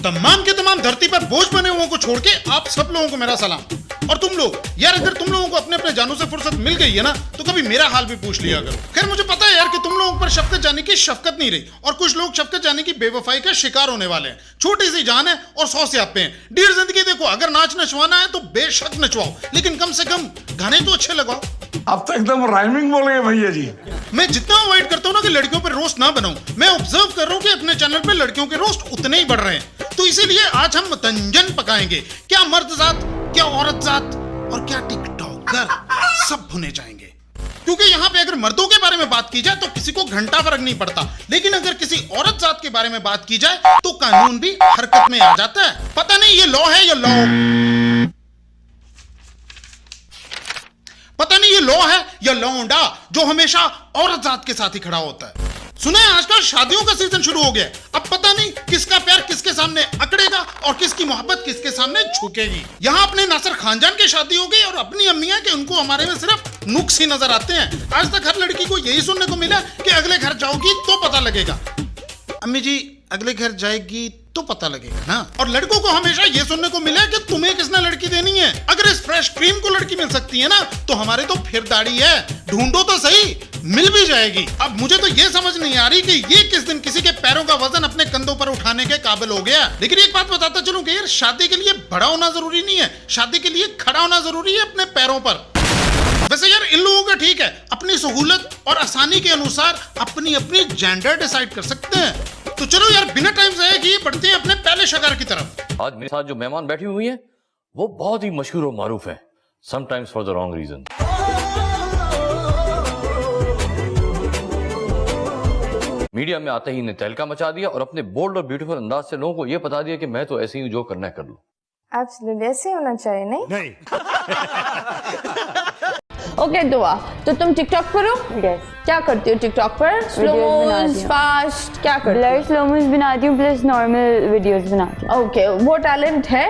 तमाम के तमाम धरती पर बोझ बने हुओं को छोड़ के आप सब लोगों को मेरा सलाम। और तुम लोग यार, अगर तुम लोगों को अपने अपने जानों से फुर्सत मिल गई है ना, तो कभी मेरा हाल भी पूछ लिया करो। खैर मुझे पता है यार कि तुम लोगों पर शफकत जानी की शफकत नहीं रही, और कुछ लोग शफकत जानी की बेवफाई का शिकार होने वाले हैं। छोटी सी जान है और 100 स्यापे हैं। डियर जिंदगी देखो, अगर नाच नचवाना है तो बेशक नचवाओ, लेकिन कम से कम गाने तो अच्छे लगाओ। अब तो एकदम राइमिंग बोल गए भैया जी। मैं जितना अवॉइड करता हूँ ना कि लड़कियों पर रोस्ट ना बनाऊं, मैं ऑब्जर्व कर रहा हूँ कि अपने चैनल पे लड़कियों के रोस्ट उतने ही बढ़ रहे हैं। तो इसीलिए आज हम मतंजन पकाएंगे। क्या मर्द जात, क्या औरत जात और क्या टिकटॉकर, सब भुने जाएंगे। क्योंकि यहाँ पे अगर मर्दों के बारे में बात की जाए तो किसी को घंटा फर्क नहीं पड़ता, लेकिन अगर किसी औरत जात के बारे में बात की जाए तो कानून भी हरकत में आ जाता है। पता नहीं ये लॉ है या लॉ, पता नहीं ये लॉ है या लौंडा जो हमेशा औरत जात के साथ ही खड़ा होता है। सुना है आजकल शादियों का सीजन शुरू हो गया है। अब पता नहीं किसका प्यार किसके सामने अकड़ेगा और किसकी मोहब्बत किसके सामने झुकेगी। यहाँ अपने नासिर खानजान की शादी हो गई और अपनी अम्मियां कि उनको हमारे में सिर्फ नुक्स ही नजर आते हैं। आज तक हर लड़की को यही सुनने को मिला कि अगले घर जाओगी तो पता लगेगा। अम्मी जी अगले घर जाएगी तो पता लगेगा ना। और लड़कों को हमेशा ये सुनने को मिला कि तुम्हें किसने लड़की देनी है। अगर इस फ्रेश क्रीम को लड़की मिल सकती है ना, तो हमारे तो फिर दाढ़ी है, ढूंढो तो सही, मिल भी जाएगी। अब मुझे तो ये समझ नहीं आ रही कि ये किस दिन किसी के पैरों का वजन अपने कंधों पर उठाने के काबिल हो गया। लेकिन एक बात बताता चलूं कि यार, शादी के लिए बड़ा होना जरूरी नहीं है, शादी के लिए खड़ा होना जरूरी है अपने पैरों पर। वैसे यार इन लोगों का ठीक है, अपनी सहूलत और आसानी के अनुसार अपनी अपनी जेंडर डिसाइड कर सकते हैं। तो चलो यार बिना टाइम जाए किए बढ़ते हैं अपने पहले शिकार की तरफ। आज मेरे साथ जो मेहमान बैठी हुई हैं वो बहुत ही मशहूर और मारूफ हैं, sometimes for the wrong reason. Media में आते ही इन्हें तहलका मचा दिया और अपने बोल्ड और ब्यूटीफुल अंदाज से लोगों को यह बता दिया कि मैं तो ऐसे ही जो करना है कर लूं। एब्सोल्युटली ऐसे होना चाहिए, नहीं? ओके दुआ, तो तुम टिकटॉक पर हो? यस। क्या करती हो टिकटॉक पर? स्लोमोस, फास्ट, क्या करती हो? ब्लर स्लोमोस बनाती हूँ प्लस नॉर्मल वीडियोस बनाती हूँ। ओके, वो टैलेंट है?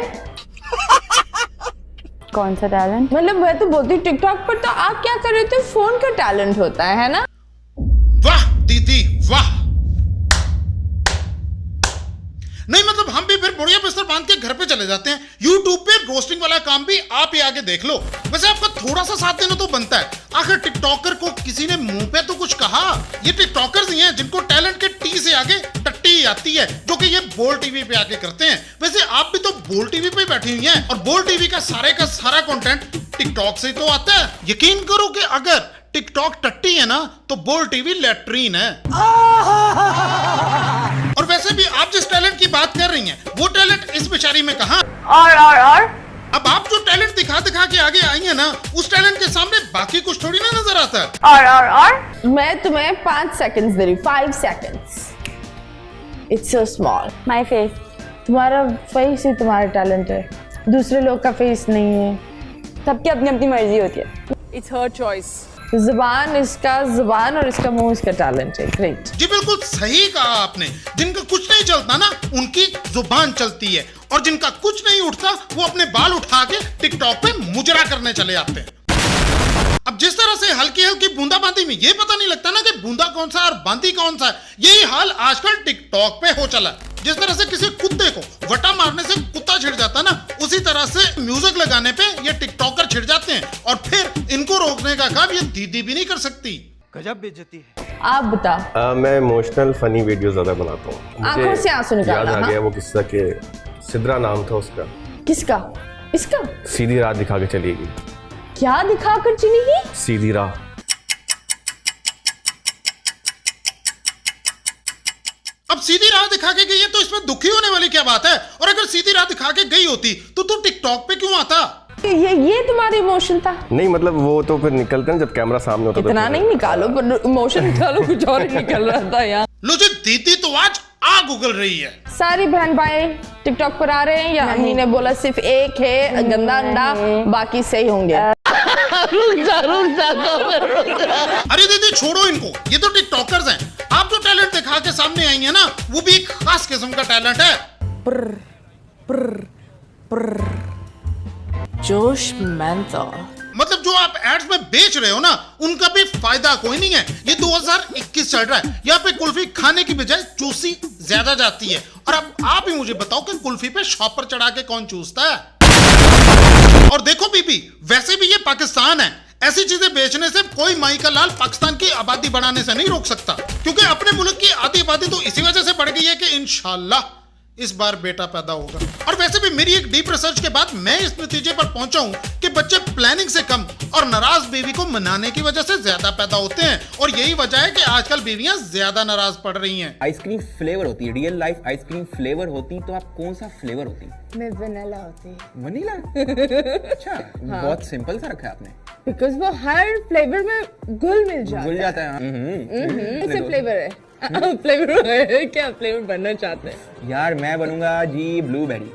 कौन सा टैलेंट? मतलब मैं तो बोलती हूँ टिकटॉक पर तो आप क्या कर रहे थे, फोन का टैलेंट होता है ना? वाह दीदी वाह। नहीं मतलब हम भी फिर बढ़िया बिस्तर बांध के घर पे चले जाते हैं। YouTube पे रोस्टिंग वाला काम भी आप ही आगे देख लो। वैसे आपका थोड़ा सा साथ देना तो बनता है। आखिर टिकटॉकर को किसी ने मुंह पे तो कुछ कहा। ये टिकटॉकर्स ही हैं जिनको टैलेंट के टी से आगे टट्टी आती है, जो कि ये बोल टीवी पे आके करते हैं। वैसे आप भी तो बोल टीवी पे बैठी हुई हैं और बोल टीवी का सारा कंटेंट टिकटॉक से तो आता है। यकीन करो कि अगर टिकटॉक टट्टी है ना तो बोल टीवी लैट्रीन है। और वैसे भी आप जिस टैलेंट की बात कर रही हैं वो टैलेंट इस बेचारी में कहां? और अब आप जो टैलेंट दिखा के आगे आई हैं ना, उस टैलेंट के सामने बाकी कुछ थोड़ी ना नजर आता है। और मैं तुम्हें 5 सेकंड्स दे रही, 5 seconds. It's so small. My face. तुम्हारा फेस ही तुम्हारा टैलेंट है, दूसरे लोग का फेस नहीं है। सबकी अपनी अपनी मर्जी होती है। It's her choice. जुबान और इसका मुंह इसका टैलेंट है। ग्रेट जी बिल्कुल सही कहा आपने। जिनका कुछ नहीं चलता ना उनकी जुबान चलती है, और जिनका कुछ नहीं उठता वो अपने बाल उठा के टिकटॉक पे मुजरा करने चले आते हैं। अब जिस तरह से हल्की हल्की बूंदाबांदी में ये पता नहीं लगता ना कि बूंदा कौन सा और बांदी कौन सा है, यही हाल आजकल टिकटॉक पे हो चला। जिस तरह से किसी कुत्ते को वटा मारने से कुत्ता छिड़ जाता ना, उसी तरह से म्यूजिक लगाने पे ये टिकटॉकर छिड़ जाते हैं, और फिर इनको रोकने का काम ये दीदी भी नहीं कर सकती। गजब बेइज्जती है। आप बताओ। मैं इमोशनल फनी वीडियो ज्यादा बनाता हूँ। आंखों से आंसू निकालना। याद आ गया वो किस्सा के सिद्रा नाम था उसका। किसका? इसका? सीधी राह दिखा के चली गई। क्या दिखा कर चली गई? सीधी राह। अब सीधी राह दिखा के गई है तो इसमें दुखी होने वाली क्या बात है? और अगर सीधी राह दिखा के गई होती तो तू टिकटॉक पे क्यों आता? ये तुम्हारा इमोशन था? नहीं मतलब वो तो फिर निकलते हैं जब कैमरा सामने होता। इतना नहीं निकालो, पर इमोशन निकालो, कुछ और ही निकल रहा था यहाँ। लो जी दीदी तो आज आग उगल रही है। सारी बहन भाई टिकटॉक पर आ रहे हैं या अम्मी ने बोला सिर्फ एक है गंदा अंडा, बाकी सही होंगे? रुक जा अरे दीदी छोड़ो इनको, ये तो टिकटॉकर्स हैं। आप जो टैलेंट दिखा के सामने आई है ना, वो भी एक खास किस्म का टैलेंट है। जोश मेंथोल। मतलब जो आप एड्स में बेच रहे हो ना, उनका भी फायदा कोई नहीं है। ये 2021 चल रहा है, यहाँ पे कुल्फी खाने की बजाय चूसी ज्यादा जाती है। और अब आप ही मुझे बताओ कि कुल्फी पे शॉपर चढ़ा के कौन चूसता है? और देखो बीबी, वैसे भी ये पाकिस्तान है, ऐसी चीजें बेचने से कोई माई का लाल पाकिस्तान की आबादी बढ़ाने से नहीं रोक सकता, क्योंकि अपने मुल्क की आधी आबादी तो इसी वजह से बढ़ गई है कि इंशाल्लाह इस बार बेटा पैदा होगा। और वैसे भी मेरी एक डीप रिसर्च के बाद मैं इस नतीजे पर पहुंचा हूं कि बच्चे प्लानिंग से कम और नाराज बीवी को मनाने की वजह से ज्यादा पैदा होते हैं। और यही वजह है कि आजकल बीवियां ज्यादा नाराज पड़ रही हैं। आइसक्रीम फ्लेवर होती है, रियल लाइफ आइसक्रीम फ्लेवर होती, तो आप कौन सा फ्लेवर होती? मैं वनीला होती वनीला। अच्छा, बहुत सिंपल सा रखा है आपने। बिकॉज वो हर फ्लेवर में घुल मिल जाता भूल जाता है। है। फ्लेवर है फ्लेवर है, क्या फ्लेवर बनना चाहते हैं? यार मैं बनूंगा जी ब्लूबेरी।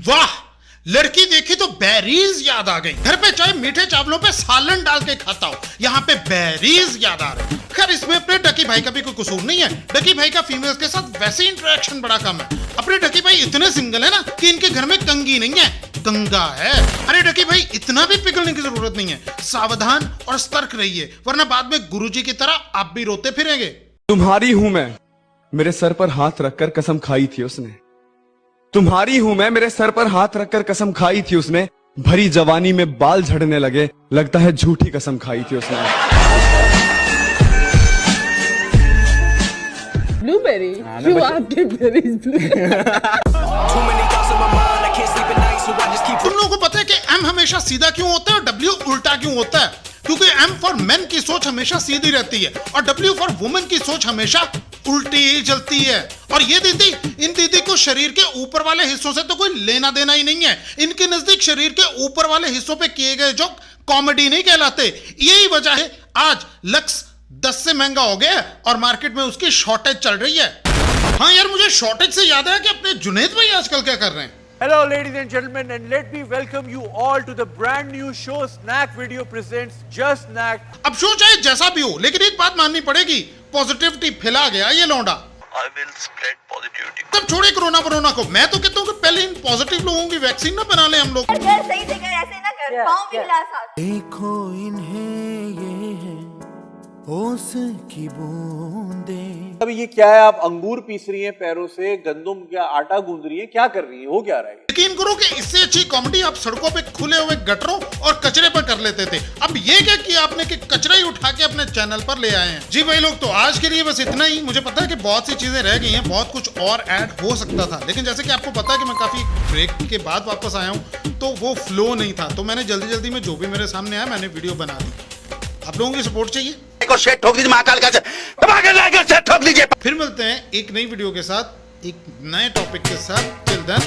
वाह, लड़की देखी तो बेरीज याद आ गई। घर पे चाहे मीठे चावलों पे सालन डाल के खाता हो, यहाँ पे बेरीज याद आ रहे। खैर इसमें अपने डकी भाई का भी कोई कसूर नहीं है। डकी भाई का फीमेल्स के साथ वैसे इंटरेक्शन बड़ा कम है। अपने डकी भाई इतने सिंगल है ना कि इनके घर में कंगी नहीं है, कंगा है। अरे डकी भाई, इतना भी पिघलने की जरूरत नहीं है। सावधान और सतर्क रहिए, वरना बाद में गुरुजी की तरह आप भी रोते फिरेंगे। तुम्हारी हूं मैं, मेरे सर पर हाथ रखकर कसम खाई थी उसने। तुम्हारी हूं मैं, मेरे सर पर हाथ रखकर कसम खाई थी उसने। भरी जवानी में बाल झड़ने लगे, लगता है झूठी कसम खाई थी उसने। ब्लूबेरी? क्यों आपके बेरीज ब्लू? तुम लोगों को पता है कि एम हमेशा सीधा क्यों होता है और डब्ल्यू उल्टा क्यों होता है? क्योंकि एम फॉर मेन की सोच हमेशा सीधी रहती है और डब्ल्यू फॉर वुमेन की सोच हमेशा उल्टी ही चलती है। और ये दीदी, इन दीदी को शरीर के ऊपर वाले हिस्सों से तो कोई लेना देना ही नहीं है। इनके नजदीक शरीर के ऊपर वाले हिस्सों पे किए गए जोक कॉमेडी नहीं कहलाते। यही वजह है आज लक्स 10 से महंगा हो गया और मार्केट में उसकी शॉर्टेज चल रही है। हाँ यार, मुझे शॉर्टेज से याद है कि अपने जुनेद भाई आजकल क्या कर रहे हैं। Hello ladies and gentlemen, and let me welcome you all to the brand new show Snack Video presents Just Snack. अब शो चाहे जैसा भी हो, लेकिन एक बात माननी पड़ेगी, पॉजिटिविटी फैला गया ये लौंडा। I will spread positivity. तब छोड़े कोरोना वरोना को। मैं तो कहता हूँ कि पहले इन पॉजिटिव लोगों की वैक्सीन ना बना ले हम लोग। सही से कर, ऐसे ना कर, पाँव भी हिला साथ। देखो इन्हें, ये है होश की बूंदें। अब ये क्या है? आप अंगूर पीस रही हैं पैरों से, गंदम का आटा गूंद रही हैं, क्या कर रही हैं? हो क्या रहा है? यकीन करो कि इससे अच्छी कॉमेडी आप सड़कों पे खुले हुए गटरों और कचरे पर कर लेते थे। अब ये क्या किया आपने कि कचरा ही उठा के अपने चैनल पर ले आए हैं। जी भाई लोग, तो आज के लिए बस इतना ही। मुझे पता है कि बहुत सी चीजें रह गई हैं, बहुत कुछ और ऐड हो सकता था, लेकिन जैसे कि आपको पता है कि मैं काफी ब्रेक के बाद वापस आया हूँ, तो वो फ्लो नहीं था, तो मैंने जल्दी जल्दी में जो भी मेरे सामने आया मैंने वीडियो बना दी। आप लोगों की सपोर्ट चाहिए, ठोक दीजिए महाकाल का ठोक दीजिए। फिर मिलते हैं एक नई वीडियो के साथ, एक नए टॉपिक के साथ। Till then